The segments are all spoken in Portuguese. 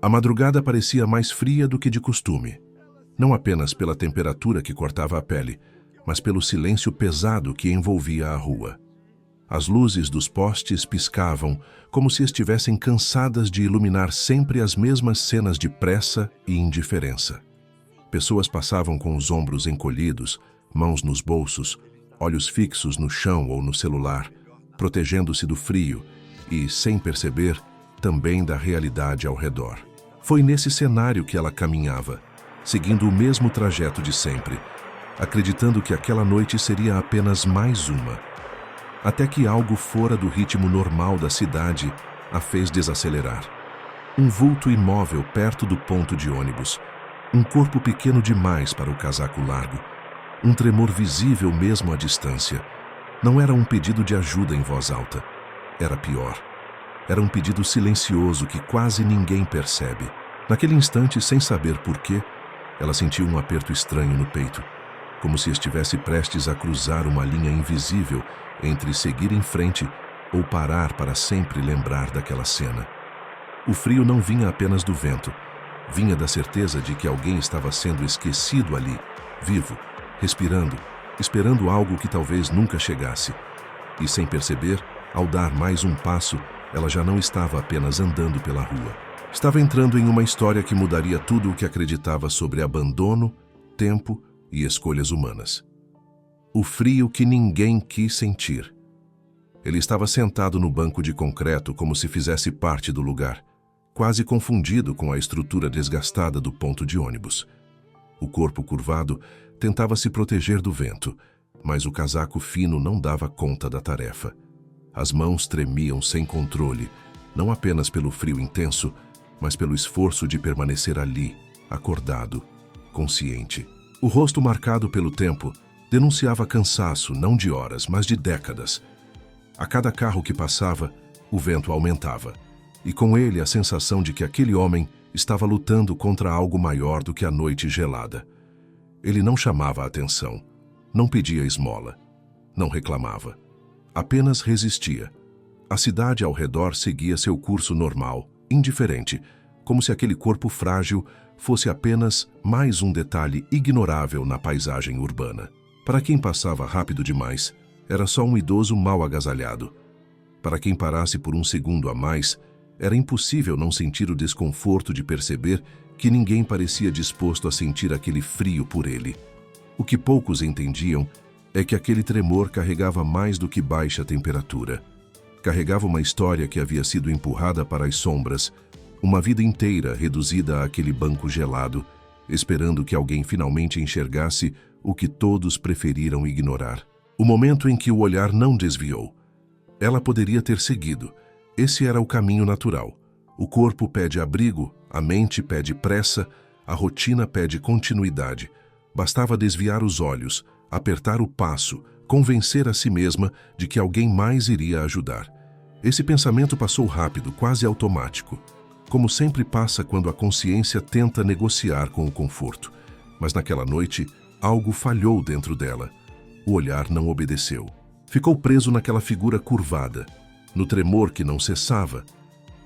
A madrugada parecia mais fria do que de costume, não apenas pela temperatura que cortava a pele, mas pelo silêncio pesado que envolvia a rua. As luzes dos postes piscavam, como se estivessem cansadas de iluminar sempre as mesmas cenas de pressa e indiferença. Pessoas passavam com os ombros encolhidos, mãos nos bolsos, olhos fixos no chão ou no celular, protegendo-se do frio e, sem perceber, também da realidade ao redor. Foi nesse cenário que ela caminhava, seguindo o mesmo trajeto de sempre, acreditando que aquela noite seria apenas mais uma. Até que algo fora do ritmo normal da cidade a fez desacelerar. Um vulto imóvel perto do ponto de ônibus, um corpo pequeno demais para o casaco largo, um tremor visível mesmo à distância. Não era um pedido de ajuda em voz alta. Era pior. Era um pedido silencioso que quase ninguém percebe. Naquele instante, sem saber porquê, ela sentiu um aperto estranho no peito, como se estivesse prestes a cruzar uma linha invisível entre seguir em frente ou parar para sempre lembrar daquela cena. O frio não vinha apenas do vento, vinha da certeza de que alguém estava sendo esquecido ali, vivo, respirando, esperando algo que talvez nunca chegasse. E sem perceber, ao dar mais um passo, ela já não estava apenas andando pela rua. Estava entrando em uma história que mudaria tudo o que acreditava sobre abandono, tempo e escolhas humanas. O frio que ninguém quis sentir. Ele estava sentado no banco de concreto como se fizesse parte do lugar, quase confundido com a estrutura desgastada do ponto de ônibus. O corpo curvado tentava se proteger do vento, mas o casaco fino não dava conta da tarefa. As mãos tremiam sem controle, não apenas pelo frio intenso, mas pelo esforço de permanecer ali, acordado, consciente. O rosto marcado pelo tempo denunciava cansaço não de horas, mas de décadas. A cada carro que passava, o vento aumentava, e com ele a sensação de que aquele homem estava lutando contra algo maior do que a noite gelada. Ele não chamava a atenção, não pedia esmola, não reclamava. Apenas resistia. A cidade ao redor seguia seu curso normal, indiferente, como se aquele corpo frágil fosse apenas mais um detalhe ignorável na paisagem urbana. Para quem passava rápido demais, era só um idoso mal agasalhado. Para quem parasse por um segundo a mais, era impossível não sentir o desconforto de perceber que ninguém parecia disposto a sentir aquele frio por ele. O que poucos entendiam é que aquele tremor carregava mais do que baixa temperatura. Carregava uma história que havia sido empurrada para as sombras, uma vida inteira reduzida àquele banco gelado, esperando que alguém finalmente enxergasse o que todos preferiram ignorar. O momento em que o olhar não desviou. Ela poderia ter seguido. Esse era o caminho natural. O corpo pede abrigo, a mente pede pressa, a rotina pede continuidade. Bastava desviar os olhos, apertar o passo, convencer a si mesma de que alguém mais iria ajudar. Esse pensamento passou rápido, quase automático, como sempre passa quando a consciência tenta negociar com o conforto. Mas naquela noite, algo falhou dentro dela. O olhar não obedeceu. Ficou preso naquela figura curvada, no tremor que não cessava,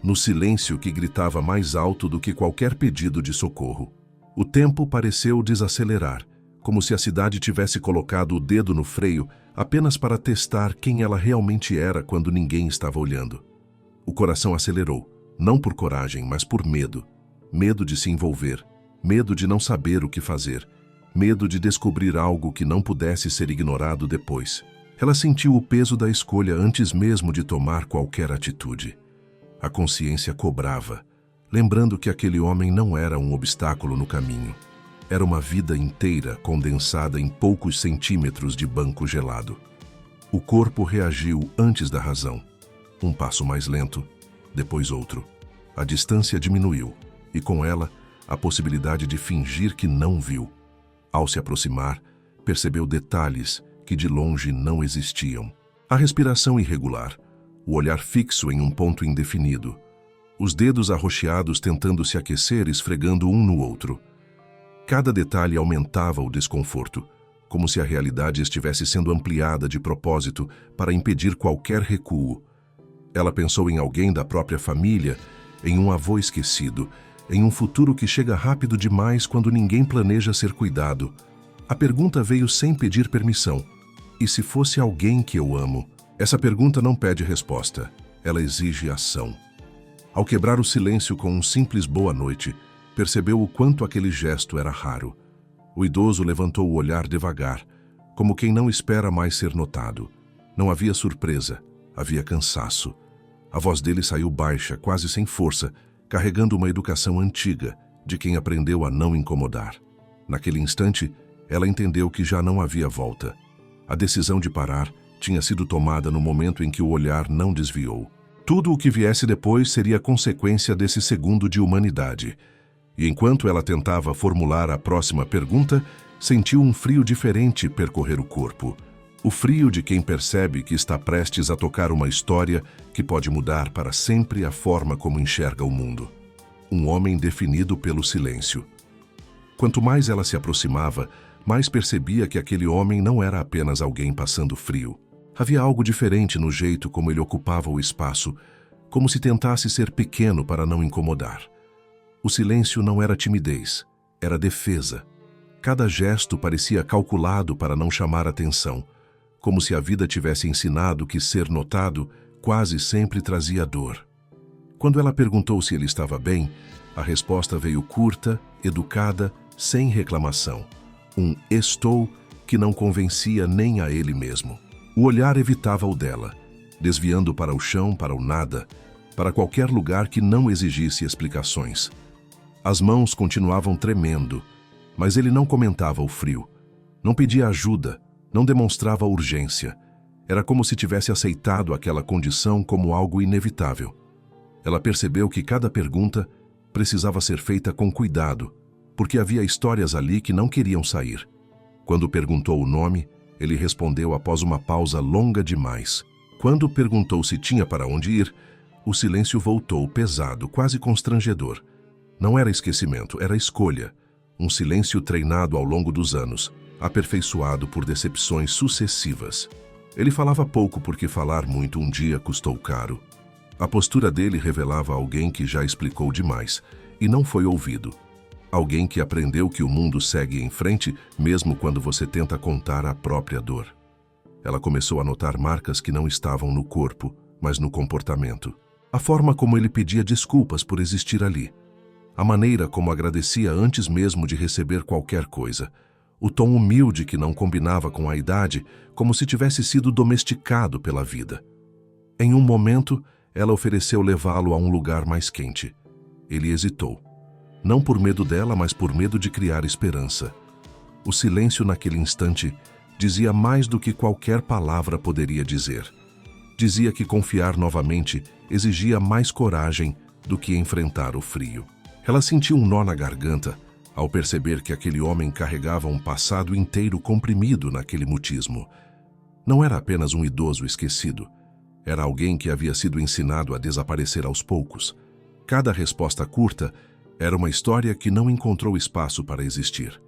no silêncio que gritava mais alto do que qualquer pedido de socorro. O tempo pareceu desacelerar, como se a cidade tivesse colocado o dedo no freio apenas para testar quem ela realmente era quando ninguém estava olhando. O coração acelerou, não por coragem, mas por medo. Medo de se envolver, medo de não saber o que fazer, medo de descobrir algo que não pudesse ser ignorado depois. Ela sentiu o peso da escolha antes mesmo de tomar qualquer atitude. A consciência cobrava, lembrando que aquele homem não era um obstáculo no caminho. Era uma vida inteira condensada em poucos centímetros de banco gelado. O corpo reagiu antes da razão. Um passo mais lento, depois outro. A distância diminuiu, e com ela, a possibilidade de fingir que não viu. Ao se aproximar, percebeu detalhes que de longe não existiam. A respiração irregular, o olhar fixo em um ponto indefinido, os dedos arroxeados tentando se aquecer, esfregando um no outro. Cada detalhe aumentava o desconforto, como se a realidade estivesse sendo ampliada de propósito para impedir qualquer recuo. Ela pensou em alguém da própria família, em um avô esquecido, em um futuro que chega rápido demais quando ninguém planeja ser cuidado. A pergunta veio sem pedir permissão. E se fosse alguém que eu amo? Essa pergunta não pede resposta, ela exige ação. Ao quebrar o silêncio com um simples boa noite, percebeu o quanto aquele gesto era raro. O idoso levantou o olhar devagar, como quem não espera mais ser notado. Não havia surpresa, havia cansaço. A voz dele saiu baixa, quase sem força, carregando uma educação antiga, de quem aprendeu a não incomodar. Naquele instante, ela entendeu que já não havia volta. A decisão de parar tinha sido tomada no momento em que o olhar não desviou. Tudo o que viesse depois seria consequência desse segundo de humanidade. E enquanto ela tentava formular a próxima pergunta, sentiu um frio diferente percorrer o corpo. O frio de quem percebe que está prestes a tocar uma história que pode mudar para sempre a forma como enxerga o mundo. Um homem definido pelo silêncio. Quanto mais ela se aproximava, mais percebia que aquele homem não era apenas alguém passando frio. Havia algo diferente no jeito como ele ocupava o espaço, como se tentasse ser pequeno para não incomodar. O silêncio não era timidez, era defesa. Cada gesto parecia calculado para não chamar atenção, como se a vida tivesse ensinado que ser notado quase sempre trazia dor. Quando ela perguntou se ele estava bem, a resposta veio curta, educada, sem reclamação. Um "estou" que não convencia nem a ele mesmo. O olhar evitava o dela, desviando para o chão, para o nada, para qualquer lugar que não exigisse explicações. As mãos continuavam tremendo, mas ele não comentava o frio. Não pedia ajuda, não demonstrava urgência. Era como se tivesse aceitado aquela condição como algo inevitável. Ela percebeu que cada pergunta precisava ser feita com cuidado, porque havia histórias ali que não queriam sair. Quando perguntou o nome, ele respondeu após uma pausa longa demais. Quando perguntou se tinha para onde ir, o silêncio voltou pesado, quase constrangedor. Não era esquecimento, era escolha. Um silêncio treinado ao longo dos anos, aperfeiçoado por decepções sucessivas. Ele falava pouco porque falar muito um dia custou caro. A postura dele revelava alguém que já explicou demais e não foi ouvido. Alguém que aprendeu que o mundo segue em frente mesmo quando você tenta contar a própria dor. Ela começou a notar marcas que não estavam no corpo, mas no comportamento. A forma como ele pedia desculpas por existir ali. A maneira como agradecia antes mesmo de receber qualquer coisa. O tom humilde que não combinava com a idade, como se tivesse sido domesticado pela vida. Em um momento, ela ofereceu levá-lo a um lugar mais quente. Ele hesitou. Não por medo dela, mas por medo de criar esperança. O silêncio naquele instante dizia mais do que qualquer palavra poderia dizer. Dizia que confiar novamente exigia mais coragem do que enfrentar o frio. Ela sentiu um nó na garganta ao perceber que aquele homem carregava um passado inteiro comprimido naquele mutismo. Não era apenas um idoso esquecido. Era alguém que havia sido ensinado a desaparecer aos poucos. Cada resposta curta era uma história que não encontrou espaço para existir.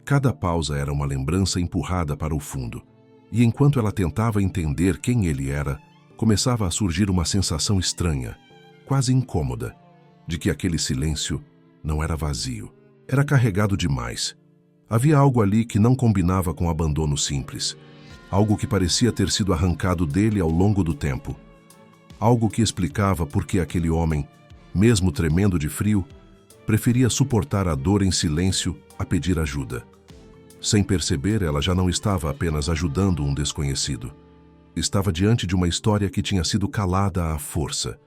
Cada pausa era uma lembrança empurrada para o fundo. E enquanto ela tentava entender quem ele era, começava a surgir uma sensação estranha, quase incômoda, de que aquele silêncio não era vazio. Era carregado demais. Havia algo ali que não combinava com o abandono simples. Algo que parecia ter sido arrancado dele ao longo do tempo. Algo que explicava por que aquele homem, mesmo tremendo de frio, preferia suportar a dor em silêncio a pedir ajuda. Sem perceber, ela já não estava apenas ajudando um desconhecido. Estava diante de uma história que tinha sido calada à força.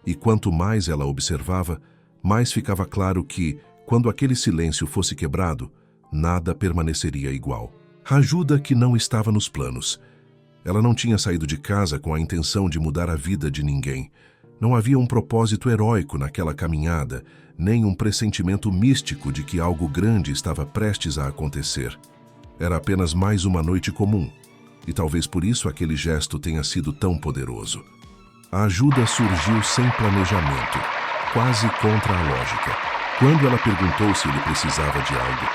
E quanto mais ela observava, mais ficava claro que, quando aquele silêncio fosse quebrado, nada permaneceria igual. A ajuda que não estava nos planos. Ela não tinha saído de casa com a intenção de mudar a vida de ninguém. Não havia um propósito heróico naquela caminhada, nem um pressentimento místico de que algo grande estava prestes a acontecer. Era apenas mais uma noite comum, e talvez por isso aquele gesto tenha sido tão poderoso. A ajuda surgiu sem planejamento, quase contra a lógica. Quando ela perguntou se ele precisava de algo,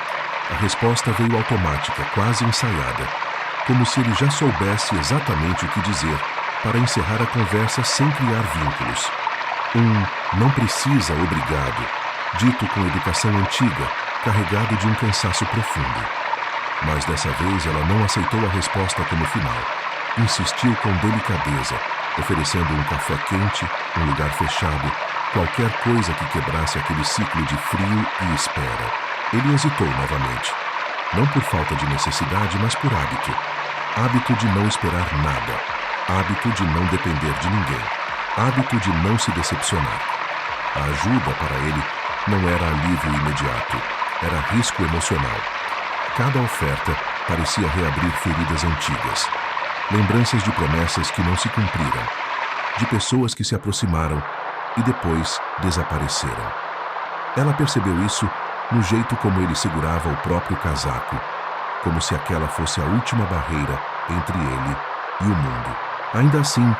a resposta veio automática, quase ensaiada, como se ele já soubesse exatamente o que dizer para encerrar a conversa sem criar vínculos. "Não precisa, obrigado", dito com educação antiga, carregado de um cansaço profundo. Mas dessa vez ela não aceitou a resposta como final. Insistiu com delicadeza, oferecendo um café quente, um lugar fechado, qualquer coisa que quebrasse aquele ciclo de frio e espera. Ele hesitou novamente. Não por falta de necessidade, mas por hábito. Hábito de não esperar nada. Hábito de não depender de ninguém. Hábito de não se decepcionar. A ajuda para ele não era alívio imediato, era risco emocional. Cada oferta parecia reabrir feridas antigas. Lembranças de promessas que não se cumpriram. De pessoas que se aproximaram e depois desapareceram. Ela percebeu isso no jeito como ele segurava o próprio casaco, como se aquela fosse a última barreira entre ele e o mundo. Ainda assim,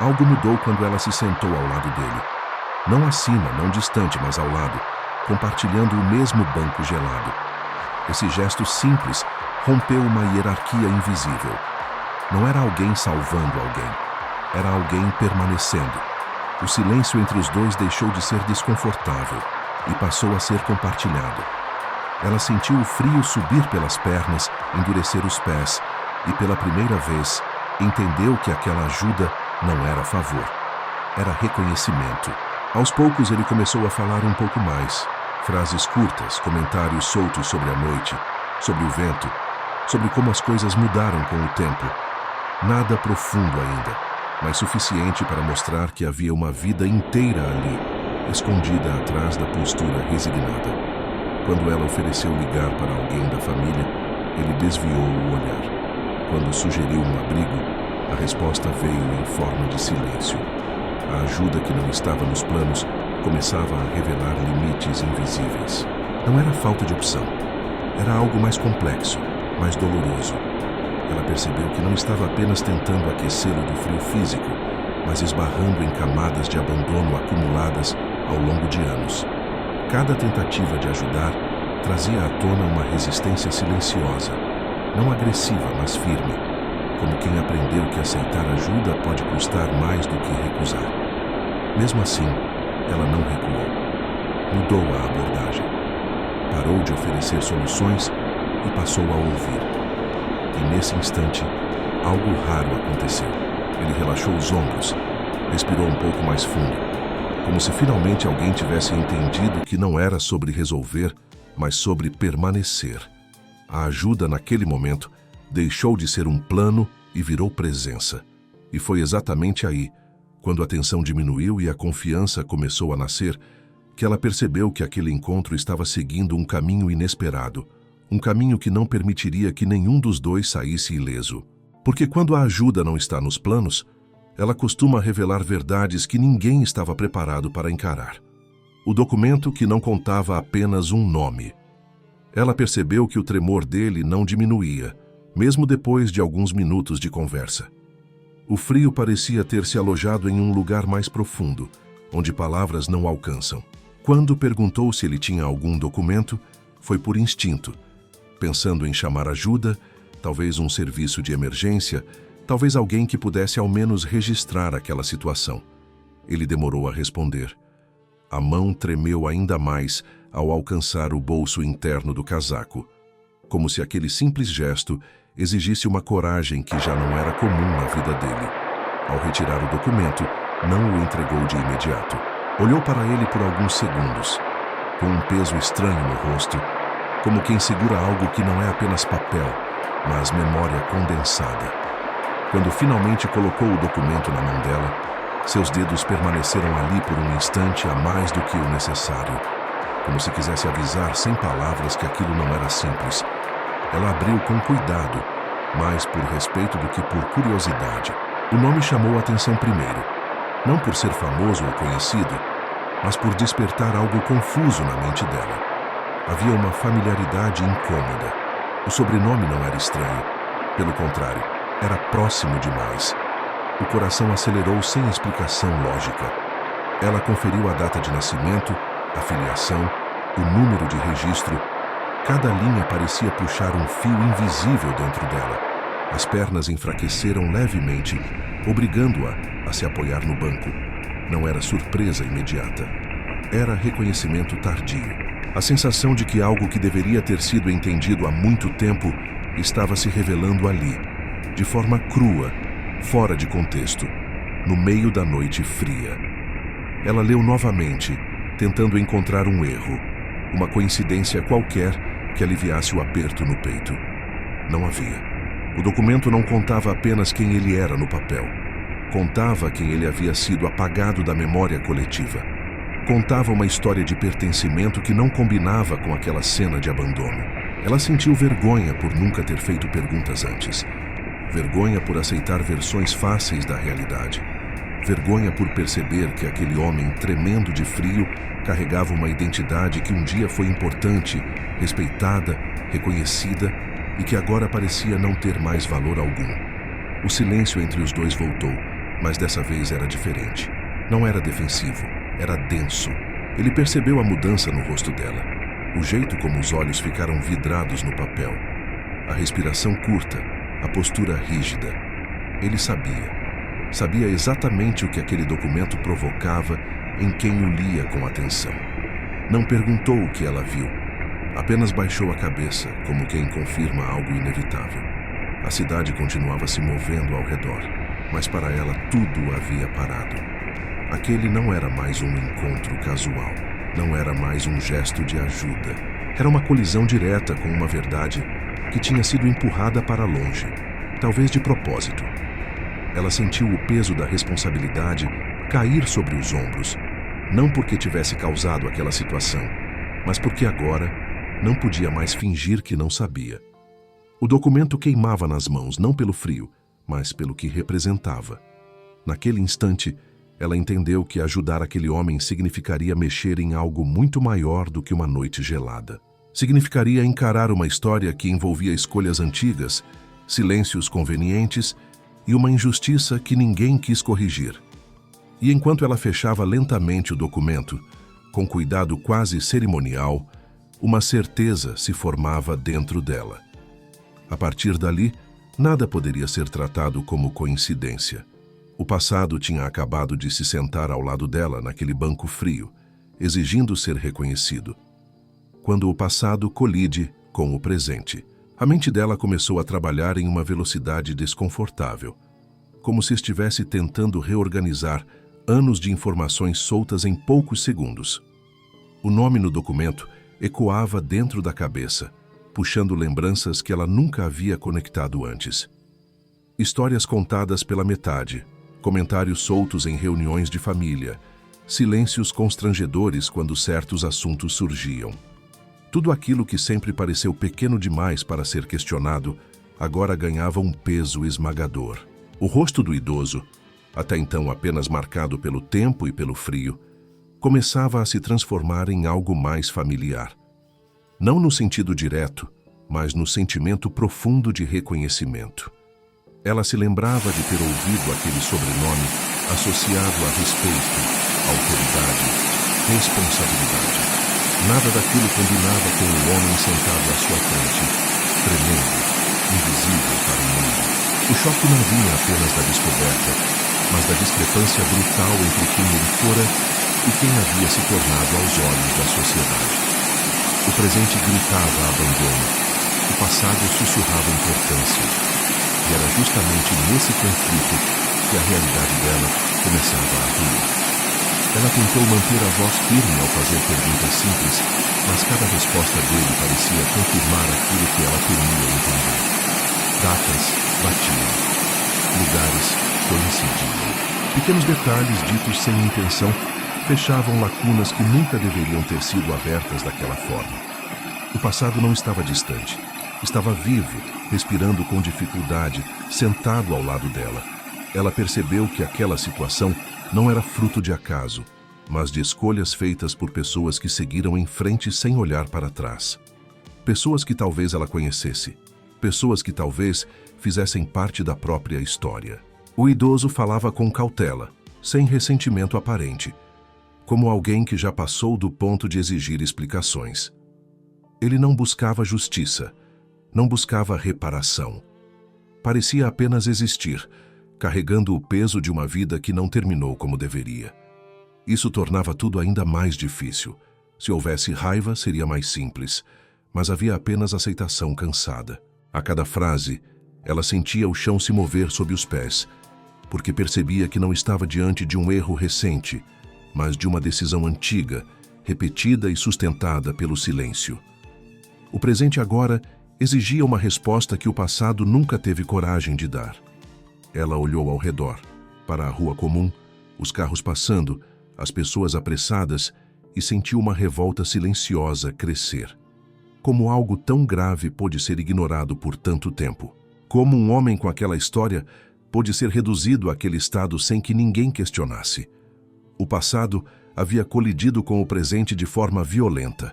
algo mudou quando ela se sentou ao lado dele. Não acima, não distante, mas ao lado, compartilhando o mesmo banco gelado. Esse gesto simples rompeu uma hierarquia invisível. Não era alguém salvando alguém, era alguém permanecendo. O silêncio entre os dois deixou de ser desconfortável e passou a ser compartilhado. Ela sentiu o frio subir pelas pernas, endurecer os pés e, pela primeira vez, entendeu que aquela ajuda não era favor, era reconhecimento. Aos poucos ele começou a falar um pouco mais. Frases curtas, comentários soltos sobre a noite, sobre o vento, sobre como as coisas mudaram com o tempo. Nada profundo ainda, mas suficiente para mostrar que havia uma vida inteira ali, escondida atrás da postura resignada. Quando ela ofereceu ligar para alguém da família, ele desviou o olhar. Quando sugeriu um abrigo, a resposta veio em forma de silêncio. A ajuda que não estava nos planos começava a revelar limites invisíveis. Não era falta de opção. Era algo mais complexo, mais doloroso. Ela percebeu que não estava apenas tentando aquecê-lo do frio físico, mas esbarrando em camadas de abandono acumuladas ao longo de anos. Cada tentativa de ajudar trazia à tona uma resistência silenciosa, não agressiva, mas firme, como quem aprendeu que aceitar ajuda pode custar mais do que recusar. Mesmo assim, ela não recuou. Mudou a abordagem. Parou de oferecer soluções e passou a ouvir. E nesse instante, algo raro aconteceu. Ele relaxou os ombros, respirou um pouco mais fundo, como se finalmente alguém tivesse entendido que não era sobre resolver, mas sobre permanecer. A ajuda naquele momento deixou de ser um plano e virou presença. E foi exatamente aí, quando a tensão diminuiu e a confiança começou a nascer, que ela percebeu que aquele encontro estava seguindo um caminho inesperado, um caminho que não permitiria que nenhum dos dois saísse ileso. Porque quando a ajuda não está nos planos, ela costuma revelar verdades que ninguém estava preparado para encarar. O documento que não contava apenas um nome. Ela percebeu que o tremor dele não diminuía, mesmo depois de alguns minutos de conversa. O frio parecia ter se alojado em um lugar mais profundo, onde palavras não alcançam. Quando perguntou se ele tinha algum documento, foi por instinto, pensando em chamar ajuda, talvez um serviço de emergência, talvez alguém que pudesse ao menos registrar aquela situação. Ele demorou a responder. A mão tremeu ainda mais ao alcançar o bolso interno do casaco, como se aquele simples gesto exigisse uma coragem que já não era comum na vida dele. Ao retirar o documento, não o entregou de imediato. Olhou para ele por alguns segundos, com um peso estranho no rosto, como quem segura algo que não é apenas papel, mas memória condensada. Quando finalmente colocou o documento na mão dela, seus dedos permaneceram ali por um instante a mais do que o necessário, como se quisesse avisar sem palavras que aquilo não era simples. Ela abriu com cuidado, mais por respeito do que por curiosidade. O nome chamou a atenção primeiro, não por ser famoso ou conhecido, mas por despertar algo confuso na mente dela. Havia uma familiaridade incômoda. O sobrenome não era estranho, pelo contrário, era próximo demais. O coração acelerou sem explicação lógica. Ela conferiu a data de nascimento, a filiação, o número de registro. Cada linha parecia puxar um fio invisível dentro dela. As pernas enfraqueceram levemente, obrigando-a a se apoiar no banco. Não era surpresa imediata. era reconhecimento tardio. A sensação de que algo que deveria ter sido entendido há muito tempo estava se revelando ali, de forma crua, fora de contexto, no meio da noite fria. Ela leu novamente, tentando encontrar um erro, uma coincidência qualquer que aliviasse o aperto no peito. Não havia. O documento não contava apenas quem ele era no papel. Contava quem ele havia sido apagado da memória coletiva. Contava uma história de pertencimento que não combinava com aquela cena de abandono. Ela sentiu vergonha por nunca ter feito perguntas antes. Vergonha por aceitar versões fáceis da realidade. Vergonha por perceber que aquele homem tremendo de frio carregava uma identidade que um dia foi importante, respeitada, reconhecida e que agora parecia não ter mais valor algum. O silêncio entre os dois voltou, mas dessa vez era diferente. Não era defensivo, era denso. Ele percebeu a mudança no rosto dela, o jeito como os olhos ficaram vidrados no papel, a respiração curta, a postura rígida. Ele sabia exatamente o que aquele documento provocava em quem o lia com atenção. Não perguntou o que ela viu, apenas baixou a cabeça, como quem confirma algo inevitável. A cidade continuava se movendo ao redor, mas para ela tudo havia parado. Aquele não era mais um encontro casual, não era mais um gesto de ajuda. Era uma colisão direta com uma verdade que tinha sido empurrada para longe, talvez de propósito. Ela sentiu o peso da responsabilidade cair sobre os ombros, não porque tivesse causado aquela situação, mas porque agora não podia mais fingir que não sabia. O documento queimava nas mãos, não pelo frio, mas pelo que representava. Naquele instante, ela entendeu que ajudar aquele homem significaria mexer em algo muito maior do que uma noite gelada. Significaria encarar uma história que envolvia escolhas antigas, silêncios convenientes e uma injustiça que ninguém quis corrigir. E enquanto ela fechava lentamente o documento, com cuidado quase cerimonial, uma certeza se formava dentro dela. A partir dali, nada poderia ser tratado como coincidência. O passado tinha acabado de se sentar ao lado dela naquele banco frio, exigindo ser reconhecido. Quando o passado colide com o presente, a mente dela começou a trabalhar em uma velocidade desconfortável, como se estivesse tentando reorganizar anos de informações soltas em poucos segundos. O nome no documento ecoava dentro da cabeça, puxando lembranças que ela nunca havia conectado antes. Histórias contadas pela metade, comentários soltos em reuniões de família, silêncios constrangedores quando certos assuntos surgiam. Tudo aquilo que sempre pareceu pequeno demais para ser questionado, agora ganhava um peso esmagador. O rosto do idoso, até então apenas marcado pelo tempo e pelo frio, começava a se transformar em algo mais familiar. Não no sentido direto, mas no sentimento profundo de reconhecimento. Ela se lembrava de ter ouvido aquele sobrenome associado a respeito, autoridade, responsabilidade. Nada daquilo combinava com o homem sentado à sua frente, tremendo, invisível para o mundo. O choque não vinha apenas da descoberta, mas da discrepância brutal entre quem ele fora e quem havia se tornado aos olhos da sociedade. O presente gritava abandono, o passado sussurrava importância. E era justamente nesse conflito que a realidade dela começava a ruir. Ela tentou manter a voz firme ao fazer perguntas simples, mas cada resposta dele parecia confirmar aquilo que ela temia entender. Datas batiam, lugares coincidiam. Pequenos detalhes ditos sem intenção fechavam lacunas que nunca deveriam ter sido abertas daquela forma. O passado não estava distante. Estava vivo, respirando com dificuldade, sentado ao lado dela. Ela percebeu que aquela situação não era fruto de acaso, mas de escolhas feitas por pessoas que seguiram em frente sem olhar para trás. Pessoas que talvez ela conhecesse. Pessoas que talvez fizessem parte da própria história. O idoso falava com cautela, sem ressentimento aparente, como alguém que já passou do ponto de exigir explicações. Ele não buscava justiça, não buscava reparação. Parecia apenas existir, carregando o peso de uma vida que não terminou como deveria. Isso tornava tudo ainda mais difícil. Se houvesse raiva, seria mais simples, mas havia apenas aceitação cansada. A cada frase, ela sentia o chão se mover sob os pés, porque percebia que não estava diante de um erro recente, mas de uma decisão antiga, repetida e sustentada pelo silêncio. O presente agora exigia uma resposta que o passado nunca teve coragem de dar. Ela olhou ao redor, para a rua comum, os carros passando, as pessoas apressadas, e sentiu uma revolta silenciosa crescer. Como algo tão grave pôde ser ignorado por tanto tempo? Como um homem com aquela história pôde ser reduzido àquele estado sem que ninguém questionasse? O passado havia colidido com o presente de forma violenta,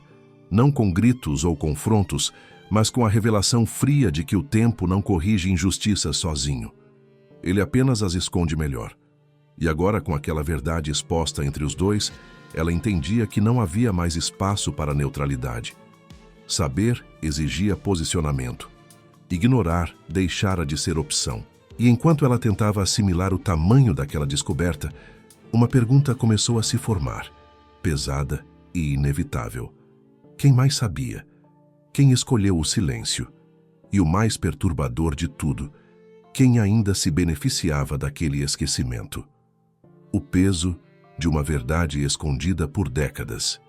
não com gritos ou confrontos, mas com a revelação fria de que o tempo não corrige injustiças sozinho. Ele apenas as esconde melhor. E agora, com aquela verdade exposta entre os dois, ela entendia que não havia mais espaço para neutralidade. Saber exigia posicionamento. Ignorar deixara de ser opção. E enquanto ela tentava assimilar o tamanho daquela descoberta, uma pergunta começou a se formar, pesada e inevitável. Quem mais sabia? Quem escolheu o silêncio? E o mais perturbador de tudo, quem ainda se beneficiava daquele esquecimento? O peso de uma verdade escondida por décadas.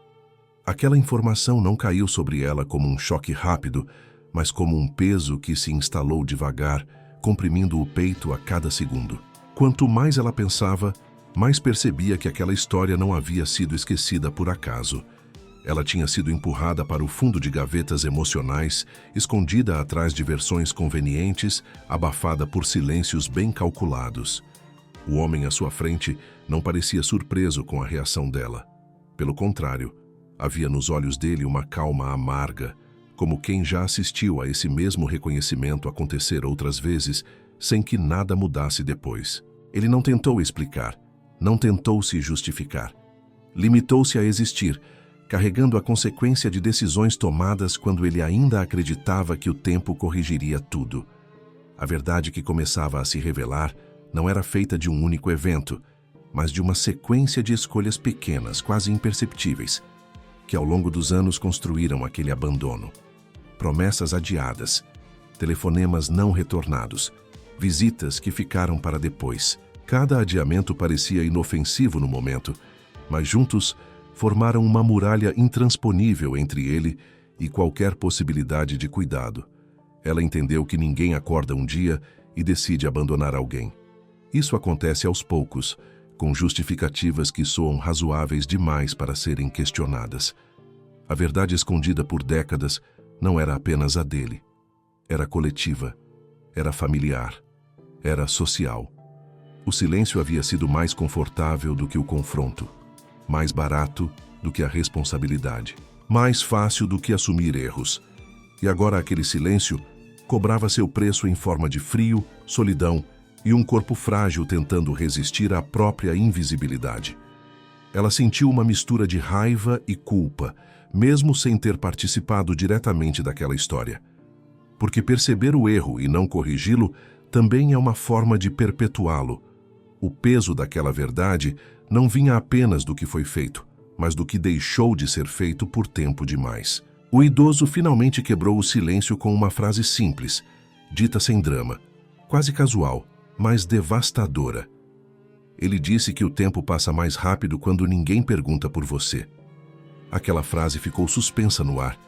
Aquela informação não caiu sobre ela como um choque rápido, mas como um peso que se instalou devagar, comprimindo o peito a cada segundo. Quanto mais ela pensava, mais percebia que aquela história não havia sido esquecida por acaso. Ela tinha sido empurrada para o fundo de gavetas emocionais, escondida atrás de versões convenientes, abafada por silêncios bem calculados. O homem à sua frente não parecia surpreso com a reação dela. Pelo contrário, havia nos olhos dele uma calma amarga, como quem já assistiu a esse mesmo reconhecimento acontecer outras vezes, sem que nada mudasse depois. Ele não tentou explicar, não tentou se justificar. Limitou-se a existir, carregando a consequência de decisões tomadas quando ele ainda acreditava que o tempo corrigiria tudo. A verdade que começava a se revelar não era feita de um único evento, mas de uma sequência de escolhas pequenas, quase imperceptíveis, que ao longo dos anos construíram aquele abandono. Promessas adiadas, telefonemas não retornados, visitas que ficaram para depois. Cada adiamento parecia inofensivo no momento, mas juntos formaram uma muralha intransponível entre ele e qualquer possibilidade de cuidado. Ela entendeu que ninguém acorda um dia e decide abandonar alguém. Isso acontece aos poucos, com justificativas que soam razoáveis demais para serem questionadas. A verdade escondida por décadas não era apenas a dele. Era coletiva, era familiar, era social. O silêncio havia sido mais confortável do que o confronto, mais barato do que a responsabilidade, mais fácil do que assumir erros. E agora aquele silêncio cobrava seu preço em forma de frio, solidão e um corpo frágil tentando resistir à própria invisibilidade. Ela sentiu uma mistura de raiva e culpa, mesmo sem ter participado diretamente daquela história. Porque perceber o erro e não corrigi-lo também é uma forma de perpetuá-lo. O peso daquela verdade não vinha apenas do que foi feito, mas do que deixou de ser feito por tempo demais. O idoso finalmente quebrou o silêncio com uma frase simples, dita sem drama, quase casual, mas devastadora. Ele disse que o tempo passa mais rápido quando ninguém pergunta por você. Aquela frase ficou suspensa no ar,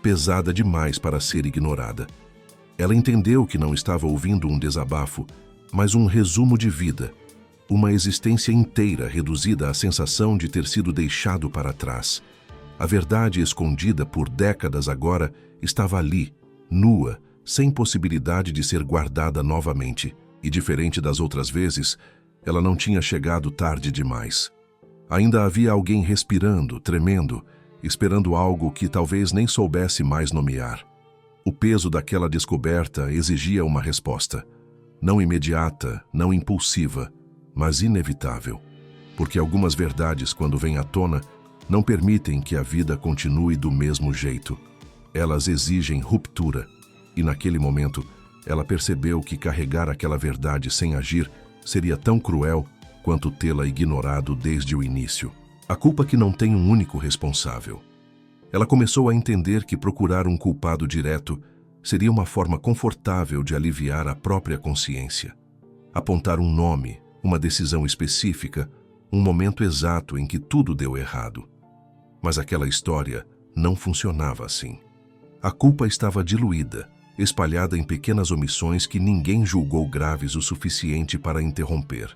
pesada demais para ser ignorada. Ela entendeu que não estava ouvindo um desabafo, mas um resumo de vida, uma existência inteira reduzida à sensação de ter sido deixado para trás. A verdade escondida por décadas agora estava ali, nua, sem possibilidade de ser guardada novamente. E diferente das outras vezes, ela não tinha chegado tarde demais. Ainda havia alguém respirando, tremendo, esperando algo que talvez nem soubesse mais nomear. O peso daquela descoberta exigia uma resposta, não imediata, não impulsiva, mas inevitável. Porque algumas verdades, quando vêm à tona, não permitem que a vida continue do mesmo jeito. Elas exigem ruptura, e naquele momento, ela percebeu que carregar aquela verdade sem agir seria tão cruel quanto tê-la ignorado desde o início. A culpa que não tem um único responsável. Ela começou a entender que procurar um culpado direto seria uma forma confortável de aliviar a própria consciência. Apontar um nome, uma decisão específica, um momento exato em que tudo deu errado. Mas aquela história não funcionava assim. A culpa estava diluída, espalhada em pequenas omissões que ninguém julgou graves o suficiente para interromper.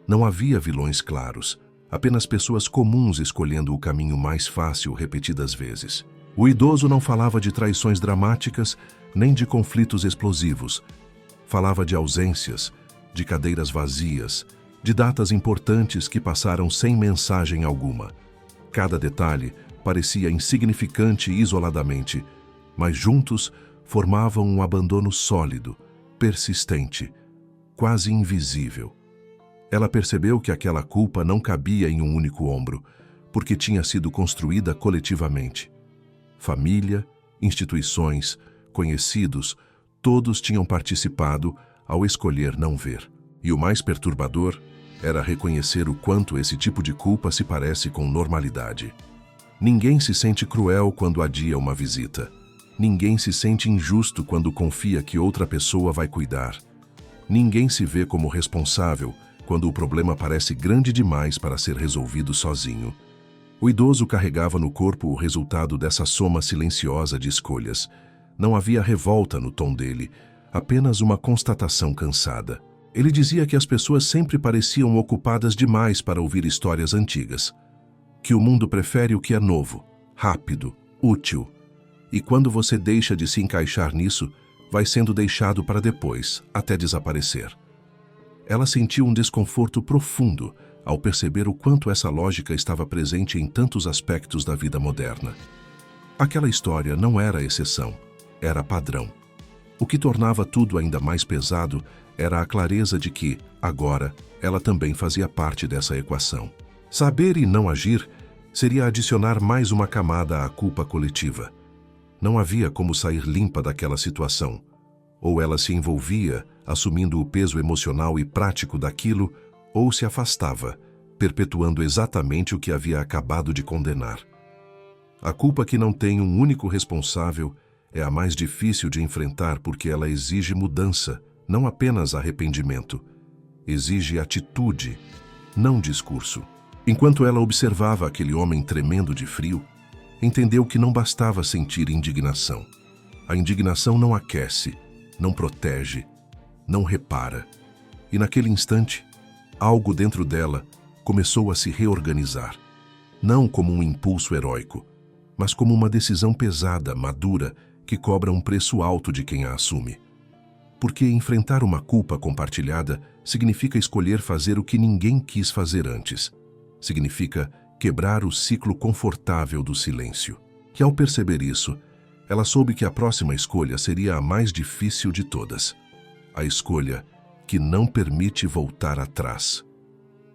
Não havia vilões claros, apenas pessoas comuns escolhendo o caminho mais fácil repetidas vezes. O idoso não falava de traições dramáticas, nem de conflitos explosivos. Falava de ausências, de cadeiras vazias, de datas importantes que passaram sem mensagem alguma. Cada detalhe parecia insignificante isoladamente, mas juntos formavam um abandono sólido, persistente, quase invisível. Ela percebeu que aquela culpa não cabia em um único ombro, porque tinha sido construída coletivamente. Família, instituições, conhecidos, todos tinham participado ao escolher não ver. E o mais perturbador era reconhecer o quanto esse tipo de culpa se parece com normalidade. Ninguém se sente cruel quando adia uma visita. Ninguém se sente injusto quando confia que outra pessoa vai cuidar. Ninguém se vê como responsável quando o problema parece grande demais para ser resolvido sozinho. O idoso carregava no corpo o resultado dessa soma silenciosa de escolhas. Não havia revolta no tom dele, apenas uma constatação cansada. Ele dizia que as pessoas sempre pareciam ocupadas demais para ouvir histórias antigas. Que o mundo prefere o que é novo, rápido, útil. E quando você deixa de se encaixar nisso, vai sendo deixado para depois, até desaparecer. Ela sentiu um desconforto profundo ao perceber o quanto essa lógica estava presente em tantos aspectos da vida moderna. Aquela história não era exceção, era padrão. O que tornava tudo ainda mais pesado era a clareza de que, agora, ela também fazia parte dessa equação. Saber e não agir seria adicionar mais uma camada à culpa coletiva. Não havia como sair limpa daquela situação. Ou ela se envolvia, assumindo o peso emocional e prático daquilo, ou se afastava, perpetuando exatamente o que havia acabado de condenar. A culpa que não tem um único responsável é a mais difícil de enfrentar porque ela exige mudança, não apenas arrependimento. Exige atitude, não discurso. Enquanto ela observava aquele homem tremendo de frio, entendeu que não bastava sentir indignação. A indignação não aquece, não protege, não repara. E naquele instante, algo dentro dela começou a se reorganizar. Não como um impulso heróico, mas como uma decisão pesada, madura, que cobra um preço alto de quem a assume. Porque enfrentar uma culpa compartilhada significa escolher fazer o que ninguém quis fazer antes. Significa quebrar o ciclo confortável do silêncio. E ao perceber isso, ela soube que a próxima escolha seria a mais difícil de todas. A escolha que não permite voltar atrás.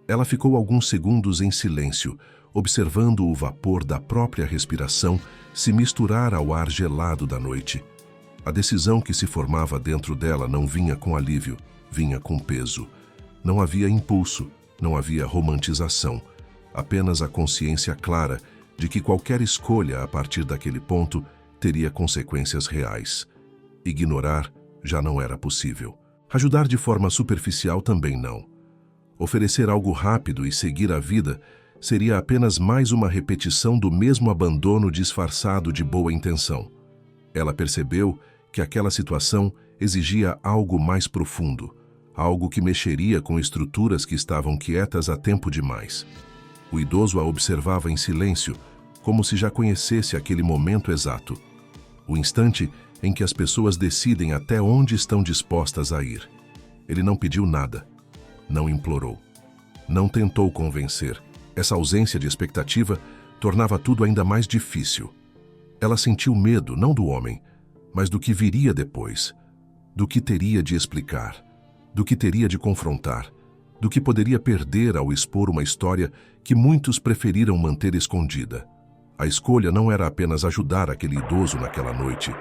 Ela ficou alguns segundos em silêncio, observando o vapor da própria respiração se misturar ao ar gelado da noite. A decisão que se formava dentro dela não vinha com alívio, vinha com peso. Não havia impulso, não havia romantização, apenas a consciência clara de que qualquer escolha a partir daquele ponto teria consequências reais. Ignorar já não era possível. Ajudar de forma superficial também não. Oferecer algo rápido e seguir a vida seria apenas mais uma repetição do mesmo abandono disfarçado de boa intenção. Ela percebeu que aquela situação exigia algo mais profundo, algo que mexeria com estruturas que estavam quietas há tempo demais. O idoso a observava em silêncio, como se já conhecesse aquele momento exato. O instante em que as pessoas decidem até onde estão dispostas a ir. Ele não pediu nada, não implorou, não tentou convencer. Essa ausência de expectativa tornava tudo ainda mais difícil. Ela sentiu medo, não do homem, mas do que viria depois, do que teria de explicar, do que teria de confrontar, do que poderia perder ao expor uma história que muitos preferiram manter escondida. A escolha não era apenas ajudar aquele idoso naquela noite,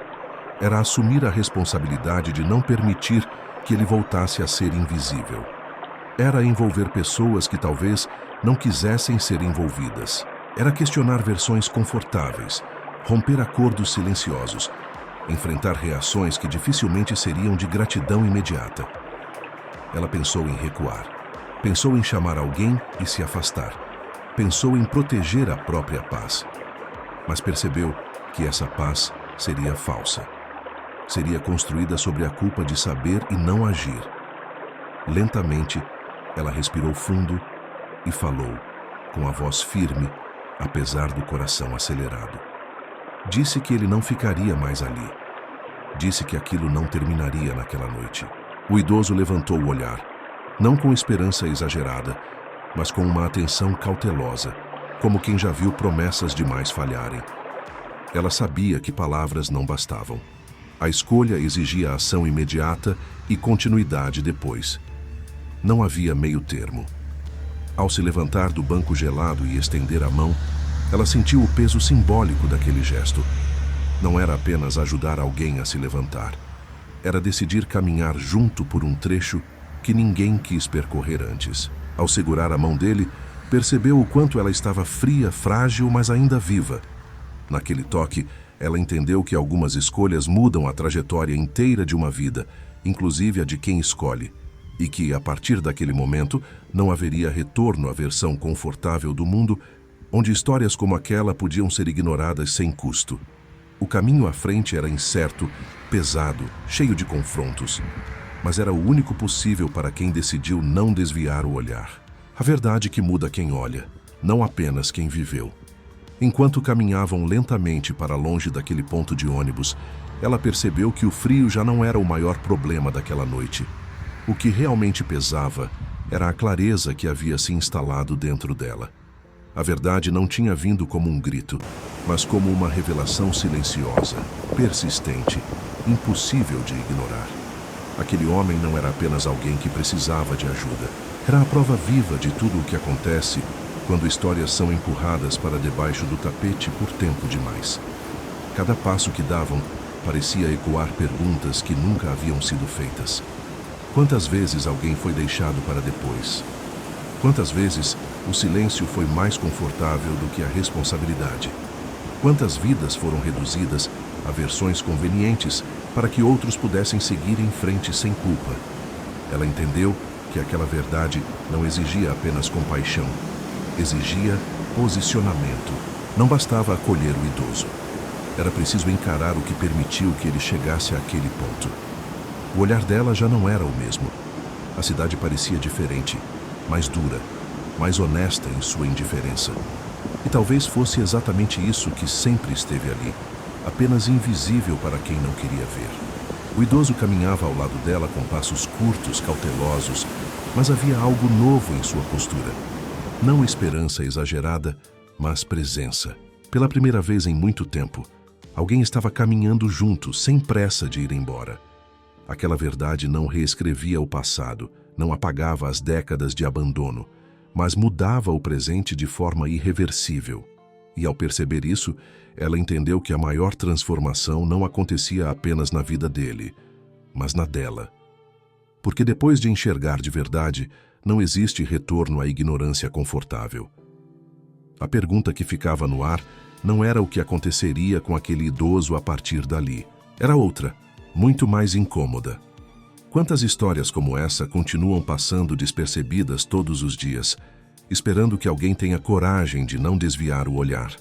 era assumir a responsabilidade de não permitir que ele voltasse a ser invisível. Era envolver pessoas que talvez não quisessem ser envolvidas. Era questionar versões confortáveis, romper acordos silenciosos, enfrentar reações que dificilmente seriam de gratidão imediata. Ela pensou em recuar. Pensou em chamar alguém e se afastar. Pensou em proteger a própria paz. Mas percebeu que essa paz seria falsa. Seria construída sobre a culpa de saber e não agir. Lentamente, ela respirou fundo e falou, com a voz firme, apesar do coração acelerado. Disse que ele não ficaria mais ali. Disse que aquilo não terminaria naquela noite. O idoso levantou o olhar, não com esperança exagerada, mas com uma atenção cautelosa, como quem já viu promessas demais falharem. Ela sabia que palavras não bastavam. A escolha exigia ação imediata e continuidade depois. Não havia meio termo. Ao se levantar do banco gelado e estender a mão, ela sentiu o peso simbólico daquele gesto. Não era apenas ajudar alguém a se levantar. Era decidir caminhar junto por um trecho que ninguém quis percorrer antes. Ao segurar a mão dele, percebeu o quanto ela estava fria, frágil, mas ainda viva. Naquele toque, ela entendeu que algumas escolhas mudam a trajetória inteira de uma vida, inclusive a de quem escolhe, e que, a partir daquele momento, não haveria retorno à versão confortável do mundo, onde histórias como aquela podiam ser ignoradas sem custo. O caminho à frente era incerto, pesado, cheio de confrontos, mas era o único possível para quem decidiu não desviar o olhar. A verdade que muda quem olha, não apenas quem viveu. Enquanto caminhavam lentamente para longe daquele ponto de ônibus, ela percebeu que o frio já não era o maior problema daquela noite. O que realmente pesava era a clareza que havia se instalado dentro dela. A verdade não tinha vindo como um grito, mas como uma revelação silenciosa, persistente, impossível de ignorar. Aquele homem não era apenas alguém que precisava de ajuda. Era a prova viva de tudo o que acontece quando histórias são empurradas para debaixo do tapete por tempo demais. Cada passo que davam parecia ecoar perguntas que nunca haviam sido feitas. Quantas vezes alguém foi deixado para depois? Quantas vezes o silêncio foi mais confortável do que a responsabilidade? Quantas vidas foram reduzidas a versões convenientes para que outros pudessem seguir em frente sem culpa? Ela entendeu que aquela verdade não exigia apenas compaixão, exigia posicionamento. Não bastava acolher o idoso. Era preciso encarar o que permitiu que ele chegasse àquele ponto. O olhar dela já não era o mesmo. A cidade parecia diferente, mais dura, mais honesta em sua indiferença. E talvez fosse exatamente isso que sempre esteve ali, apenas invisível para quem não queria ver. O idoso caminhava ao lado dela com passos curtos, cautelosos, mas havia algo novo em sua postura. Não esperança exagerada, mas presença. Pela primeira vez em muito tempo, alguém estava caminhando junto, sem pressa de ir embora. Aquela verdade não reescrevia o passado, não apagava as décadas de abandono, mas mudava o presente de forma irreversível. E ao perceber isso, ela entendeu que a maior transformação não acontecia apenas na vida dele, mas na dela. Porque depois de enxergar de verdade, não existe retorno à ignorância confortável. A pergunta que ficava no ar não era o que aconteceria com aquele idoso a partir dali. Era outra, muito mais incômoda. Quantas histórias como essa continuam passando despercebidas todos os dias, esperando que alguém tenha coragem de não desviar o olhar?